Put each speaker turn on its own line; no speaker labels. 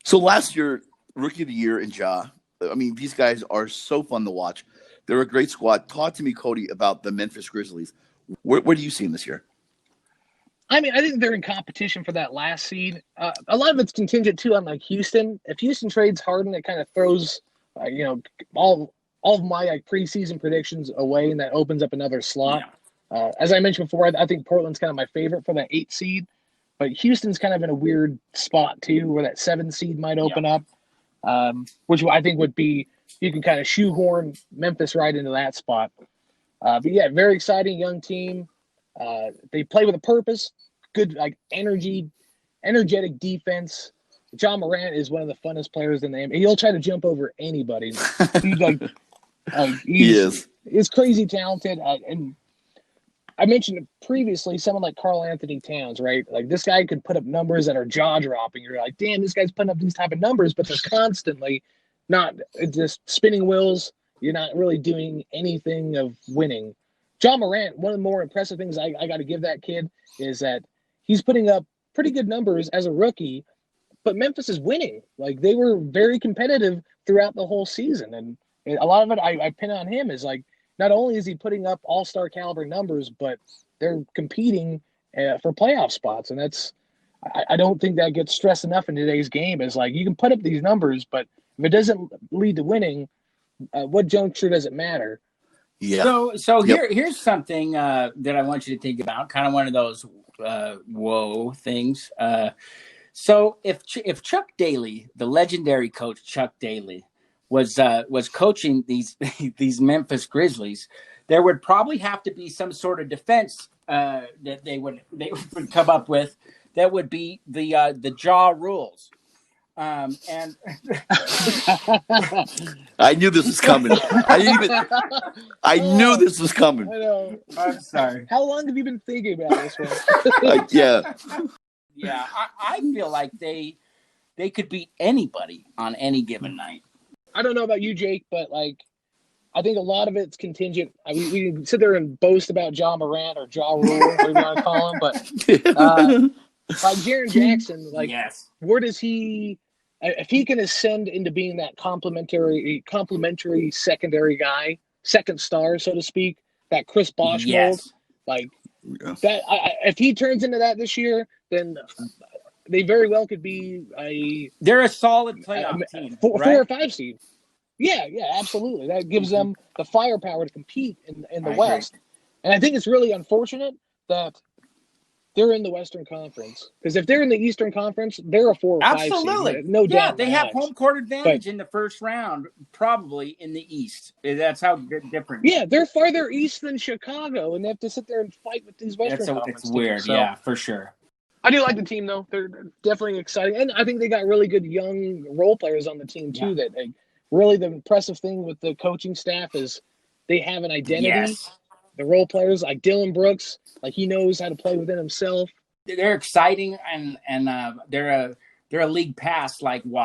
So last year, Rookie of the Year and Ja. I mean, these guys are so fun to watch. They're a great squad. Talk to me, Cody, about the Memphis Grizzlies. What do you see this year?
I mean, I think they're in competition for that last seed. A lot of it's contingent too on like Houston. If Houston trades Harden, it kind of throws, all of my preseason predictions away, and that opens up another slot. As I mentioned before, I think Portland's kind of my favorite for that 8 seed, but Houston's kind of in a weird spot too, where that 7 seed might open up, which I think would be you can kind of shoehorn Memphis right into that spot. But yeah, very exciting young team. They play with a purpose, good energetic defense. Ja Morant is one of the funnest players in the NBA. He'll try to jump over anybody. He's crazy talented. And I mentioned previously someone like Karl Anthony Towns, right? Like this guy could put up numbers that are jaw dropping. You're like, damn, this guy's putting up these type of numbers, but they're constantly not just spinning wheels. You're not really doing anything of winning. Ja Morant, one of the more impressive things I got to give that kid is that he's putting up pretty good numbers as a rookie, but Memphis is winning. Like they were very competitive throughout the whole season. And a lot of it I pin on him is like, not only is he putting up all-star caliber numbers, but they're competing for playoff spots. And I don't think that gets stressed enough in today's game is like, you can put up these numbers, but if it doesn't lead to winning, what juncture does it matter?
Yeah. So here's something that I want you to think about, kind of one of those whoa things. So if Chuck Daly, the legendary coach Chuck Daly, was coaching these Memphis Grizzlies, there would probably have to be some sort of defense that they would come up with that would be the Ja rules. And
I knew this was coming. I knew this was coming.
I know.
I'm sorry.
How long have you been thinking about this one?
Yeah.
I feel like they could beat anybody on any given night.
I don't know about you, Jake, but I think a lot of it's contingent. I mean, we can sit there and boast about Ja Morant or Ja Rule, whatever you want to call him, but like Jaren Jackson, yes. Where does he? If he can ascend into being that complementary secondary guy, second star, so to speak, that Chris Bosh mold, that. If he turns into that this year, then they very well could be
They're a solid playoff team,
4 or 5 seed. Yeah, absolutely. That gives them the firepower to compete in the West. Agree. And I think it's really unfortunate that they're in the Western Conference, because if they're in the Eastern Conference, they're a 4 or 5 seed.
Absolutely,
no doubt.
Yeah, they have home court advantage in the first round, probably in the East. That's how different.
Yeah, they're farther east than Chicago, and they have to sit there and fight with these Western Conference
It's weird,
teams, so.
Yeah, for sure.
I do like the team, though. They're definitely exciting, and I think they got really good young role players on the team too. Yeah. That really the impressive thing with the coaching staff is they have an identity. Yes. The role players like Dylan Brooks, he knows how to play within himself.
They're exciting, and they're a league pass like watch.